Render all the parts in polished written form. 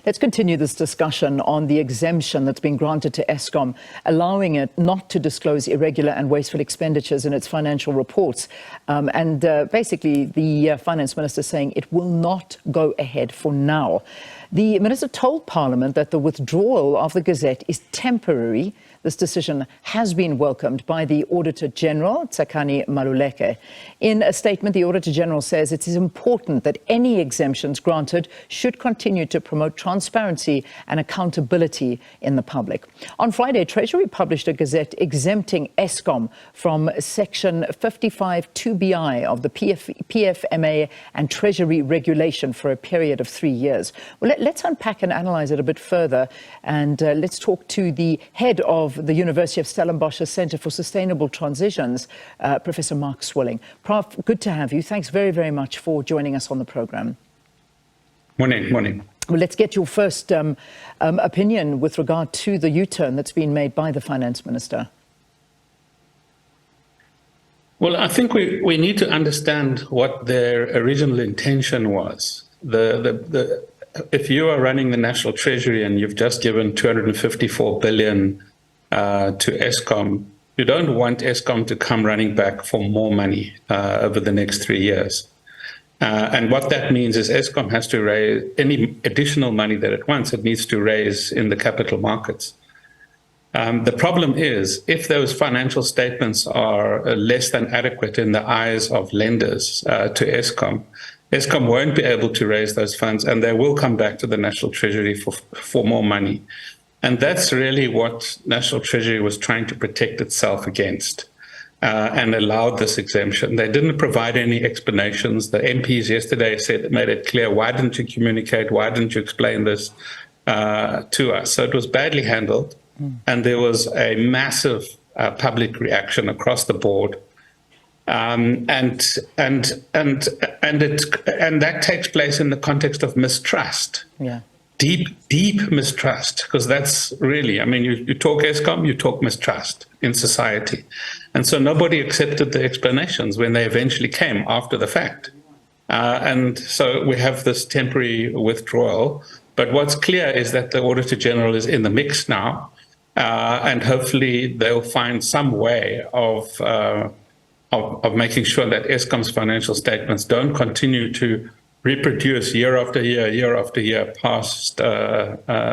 Let's continue this discussion on the exemption that's been granted to Eskom, allowing it not to disclose irregular and wasteful expenditures in its financial reports. Basically, the finance minister saying it will not go ahead for now. The minister told Parliament that the withdrawal of the Gazette is temporary. This decision has been welcomed by the Auditor-General, Tsakani Maluleke. In a statement, the Auditor-General says it is important that any exemptions granted should continue to promote transparency and accountability in the public. On Friday, Treasury published a gazette exempting Eskom from Section 55 2BI of the PFMA and Treasury Regulation for a period of 3 years. Well, let's unpack and analyse it a bit further, and let's talk to the head of the University of Stellenbosch Centre for Sustainable Transitions, Professor Mark Swilling. Prof, good to have you. Thanks very, very much for joining us on the programme. Morning. Well, let's get your first opinion with regard to the U-turn that's been made by the Finance Minister. Well, I think we need to understand what their original intention was. If you are running the National Treasury and you've just given 254 billion to Eskom, you don't want Eskom to come running back for more money over the next 3 years. And what that means is Eskom has to raise any additional money that it wants, it needs to raise in the capital markets. The problem is, if those financial statements are less than adequate in the eyes of lenders to Eskom, Eskom won't be able to raise those funds, and they will come back to the National Treasury for more money. And that's really what National Treasury was trying to protect itself against, and allowed this exemption. They didn't provide any explanations. The MPs yesterday made it clear, why didn't you communicate? Why didn't you explain this to us? So it was badly handled, and there was a massive public reaction across the board. And that takes place in the context of mistrust. Yeah. Deep mistrust, because that's really, I mean, you talk Eskom, you talk mistrust in society. And so nobody accepted the explanations when they eventually came after the fact. And so we have this temporary withdrawal. But what's clear is that the Auditor-General is in the mix now, and hopefully they'll find some way of making sure that Eskom's financial statements don't continue to reproduce year after year past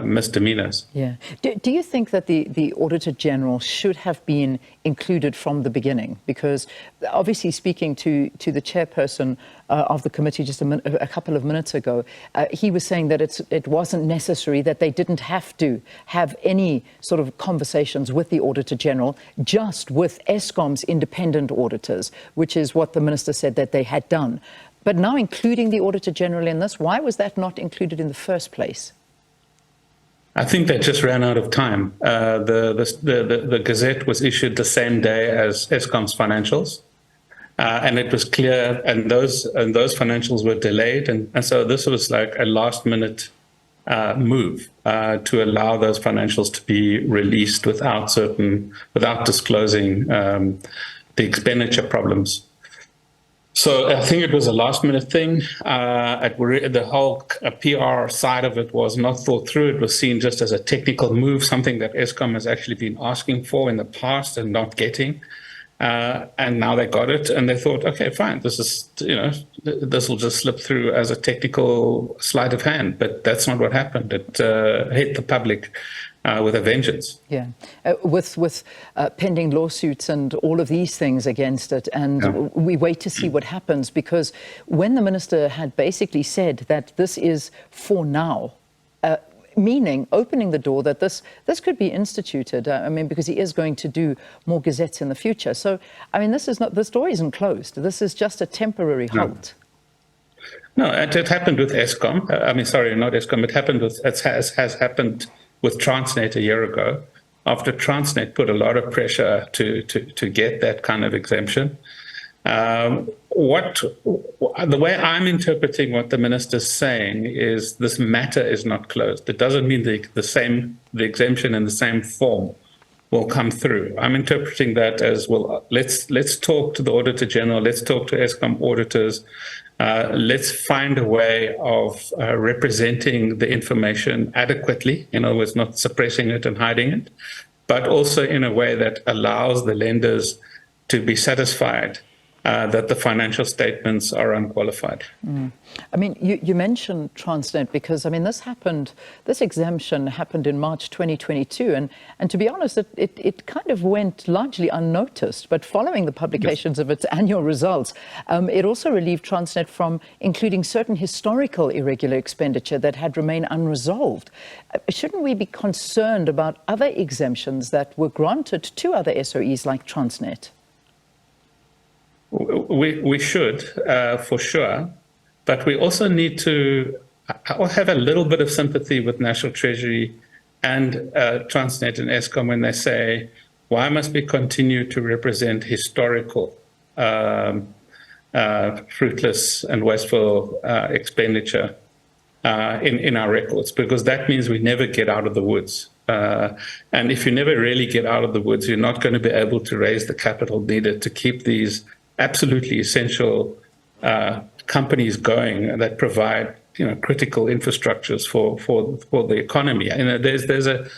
misdemeanors. Yeah. Do you think that the Auditor-General should have been included from the beginning? Because obviously, speaking to the chairperson of the committee just a couple of minutes ago, he was saying that it wasn't necessary, that they didn't have to have any sort of conversations with the Auditor-General, just with Eskom's independent auditors, which is what the minister said that they had done. But now including the Auditor-General in this, why was that not included in the first place? I think they just ran out of time. The Gazette was issued the same day as Eskom's financials, and it was clear, and those financials were delayed, and so this was like a last-minute move to allow those financials to be released without disclosing the expenditure problems. So I think it was a last-minute thing. The whole PR side of it was not thought through. It was seen just as a technical move, something that Eskom has actually been asking for in the past and not getting. And now they got it, and they thought, okay, fine, this will just slip through as a technical sleight of hand. But that's not what happened. It hit the public with a vengeance. Yeah, with pending lawsuits and all of these things against it, and we wait to see what happens, because when the minister had basically said that this is for now, meaning opening the door that this could be instituted, I mean, because he is going to do more gazettes in the future. So, I mean, the story isn't closed. This is just a temporary halt. No, it happened with Eskom. I mean, sorry, not Eskom. It has happened with Transnet a year ago, after Transnet put a lot of pressure to get that kind of exemption. The way I'm interpreting what the minister's saying is this matter is not closed. It doesn't mean the exemption in the same form will come through. I'm interpreting that as, well, let's talk to the Auditor-General, let's talk to Eskom auditors, let's find a way of representing the information adequately, in other words, not suppressing it and hiding it, but also in a way that allows the lenders to be satisfied that the financial statements are unqualified. I mean, you mentioned Transnet because, I mean, this exemption happened in March 2022. And to be honest, it kind of went largely unnoticed. But following the publications of its annual results, it also relieved Transnet from including certain historical irregular expenditure that had remained unresolved. Shouldn't we be concerned about other exemptions that were granted to other SOEs like Transnet? We should, for sure, but we also need to have a little bit of sympathy with National Treasury and Transnet and Eskom when they say, why must we continue to represent historical fruitless and wasteful expenditure in our records? Because that means we never get out of the woods. And if you never really get out of the woods, you're not going to be able to raise the capital needed to keep these absolutely essential companies going that provide, critical infrastructures for the economy. There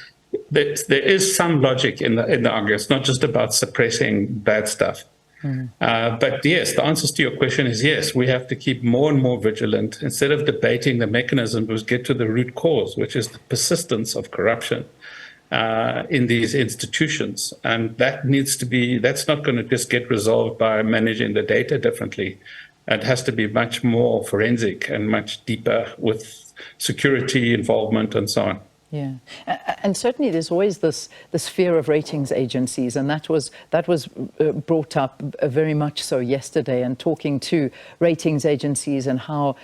is some logic in the argument. It's not just about suppressing bad stuff. But yes, the answer to your question is yes. We have to keep more and more vigilant instead of debating the mechanism. We get to the root cause, which is the persistence of corruption in these institutions, and that's not going to just get resolved by managing the data differently. It has to be much more forensic and much deeper with security involvement and so on. Yeah, and certainly there's always this fear of ratings agencies, and that was brought up very much so yesterday, and talking to ratings agencies and how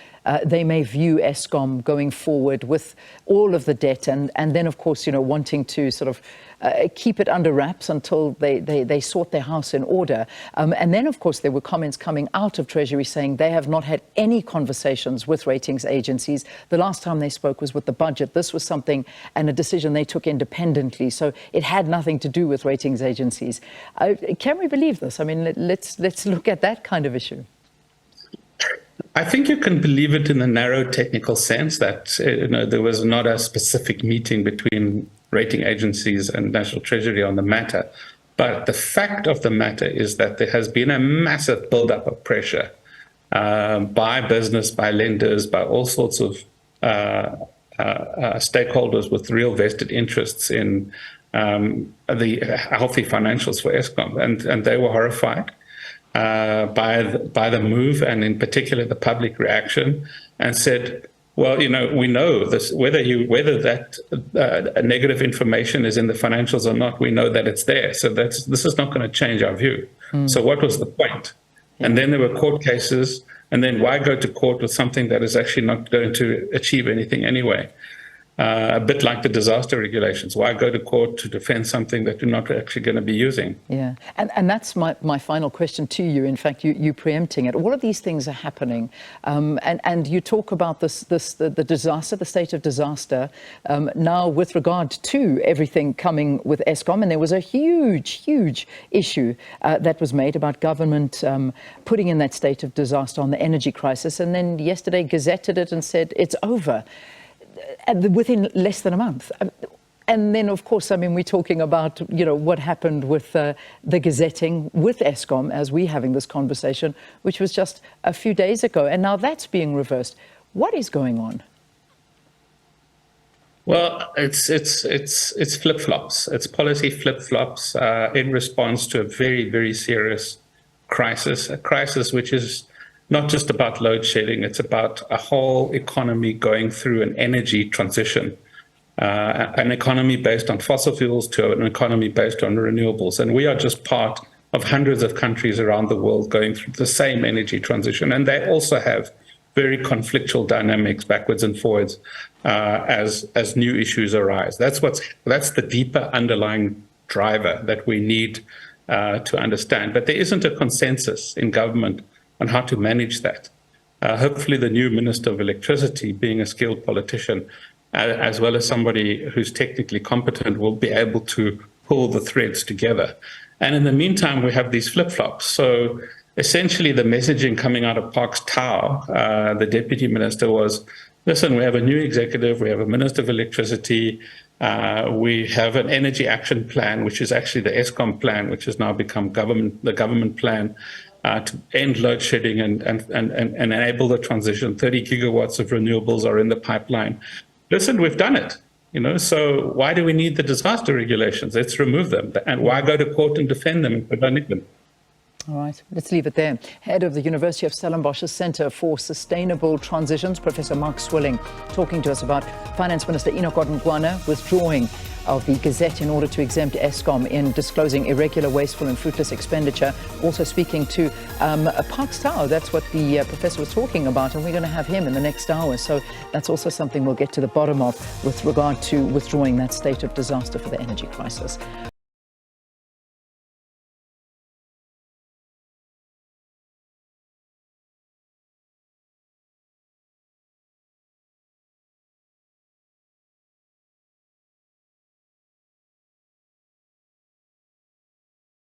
they may view Eskom going forward with all of the debt, and then of course wanting to sort of keep it under wraps until they sort their house in order. And then of course there were comments coming out of Treasury saying they have not had any conversations with ratings agencies. The last time they spoke was with the budget. This was something and a decision they took independently, so it had nothing to do with ratings agencies. Can we believe this? I mean, let's look at that kind of issue. I think you can believe it in the narrow technical sense that there was not a specific meeting between rating agencies and National Treasury on the matter. But the fact of the matter is that there has been a massive buildup of pressure by business, by lenders, by all sorts of stakeholders with real vested interests in the healthy financials for Eskom, and they were horrified by the move, and in particular the public reaction, and said, well, we know this, whether that negative information is in the financials or not, we know that it's there. So this is not going to change our view. So what was the point? And then there were court cases, and then why go to court with something that is actually not going to achieve anything anyway? A bit like the disaster regulations. Why go to court to defend something that you're not actually going to be using? Yeah, and that's my final question to you. In fact, you preempting it. All of these things are happening, and you talk about the disaster, the state of disaster, now with regard to everything coming with Eskom, and there was a huge issue that was made about government putting in that state of disaster on the energy crisis, and then yesterday gazetted it and said it's over. Within less than a month. And then, of course, I mean, we're talking about, what happened with the gazetting with Eskom as we're having this conversation, which was just a few days ago. And now that's being reversed. What is going on? Well, it's flip-flops. It's policy flip-flops in response to a very, very serious crisis, a crisis which is not just about load shedding, it's about a whole economy going through an energy transition, an economy based on fossil fuels to an economy based on renewables. And we are just part of hundreds of countries around the world going through the same energy transition. And they also have very conflictual dynamics backwards and forwards as new issues arise. That's the deeper underlying driver that we need to understand. But there isn't a consensus in government on how to manage that. Hopefully the new Minister of Electricity, being a skilled politician, as well as somebody who's technically competent, will be able to pull the threads together. And in the meantime, we have these flip-flops. So essentially, the messaging coming out of Parks Tau, the deputy minister, was, listen, we have a new executive, we have a minister of electricity, we have an energy action plan, which is actually the Eskom plan, which has now become the government plan to end load shedding and enable the transition. 30 gigawatts of renewables are in the pipeline. Listen, we've done it. So why do we need the disaster regulations? Let's remove them. And why go to court and defend them if we don't need them? All right, let's leave it there. Head of the University of Stellenbosch's Centre for Sustainable Transitions, Professor Mark Swilling, talking to us about Finance Minister Enoch Godongwana withdrawing of the gazette in order to exempt Eskom in disclosing irregular, wasteful and fruitless expenditure. Also speaking to Parks Tau, that's what the professor was talking about, and we're going to have him in the next hour. So that's also something we'll get to the bottom of with regard to withdrawing that state of disaster for the energy crisis.